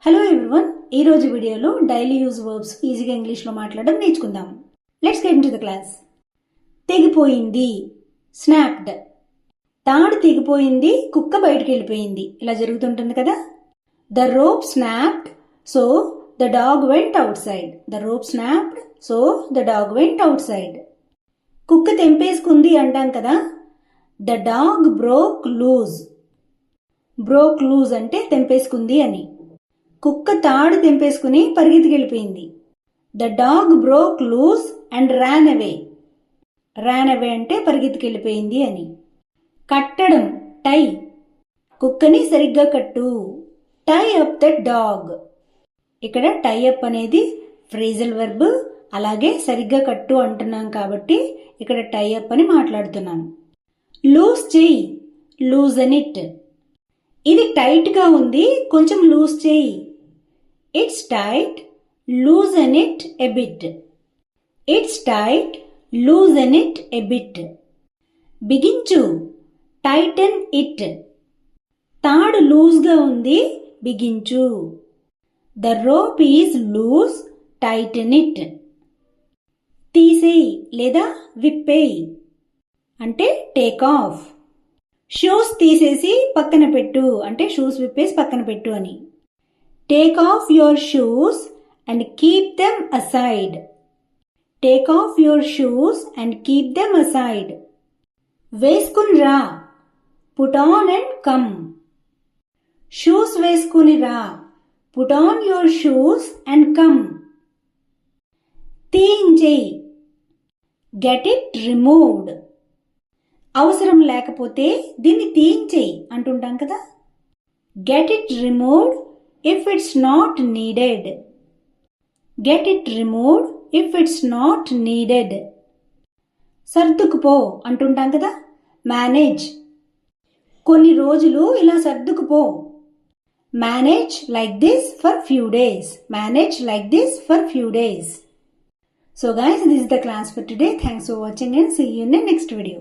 Hello everyone, ఈ రోజు వీడియోలో డైలీ యూజ్ వర్బ్స్ ఈజీగా ఇంగ్లీష్లో మాట్లాడడం నేర్చుకుందాం. Let's get into the class. తెగిపోయింది, స్నాప్డ్. తాడు తెగిపోయింది, కుక్క బయటికి వెళ్ళిపోయింది. ఇలా జరుగుతుంటుంది కదా. The rope snapped, so the dog went outside. The rope snapped, so the dog went outside. కుక్క తెంపేసుకుంది అంటాం కదా. The dog broke loose. Broke loose అంటే తెంపేసుకుంది అని. కుక్క తాడు తెంపేసుకుని పరిగెత్తికెళ్ళిపోయింది. The dog broke loose and ran away. Ran away అంటే పరిగెత్తికెళ్ళిపోయింది అని. కట్టడం, టై. కుక్కని సరిగ్గా కట్టు. Tie up the dog. ఇక్కడ టై అప్ అనేది ఫ్రేజల్ వర్బ్, అలాగే సరిగ్గా కట్టు అంటున్నాం కాబట్టి ఇక్కడ టై అప్ అని మాట్లాడుతున్నాను. లూజ్ చెయ్యి, లూజన్ ఇట్. ఇది టైట్ గా ఉంది, కొంచెం లూజ్ చెయ్యి. It's tight, loosen it a bit. It's tight, loosen it a bit. బిగించు, tighten it. తాడు లూజ్ గా ఉంది, బిగించు. The rope is loose, tighten it. తీసేయి లేదా విప్పేయి అంటే టేక్ ఆఫ్. షూస్ తీసేసి పక్కన పెట్టు అంటే షూస్ విప్పేసి పక్కన పెట్టు అని. Take off your shoes and keep them aside. Take off your shoes and keep them aside. వేసుకుని రా, put on and come. Shoes వేసుకుని రా, put on your shoes and come. తీయించేయి, get it removed. అవసరం లేకపోతే దీన్ని తీయించేయి అంటుంటాం కదా. Get it removed if it's not needed. Get it removed if it's not needed. సర్దుకుపో అంటుంటాం కదా. మేనేజ్. కొన్ని రోజులు ఇలా సర్దుకుపో. Manage like this for few days. Manage like this for few days. So guys, this is the class for today. Thanks for watching and see you in the next video.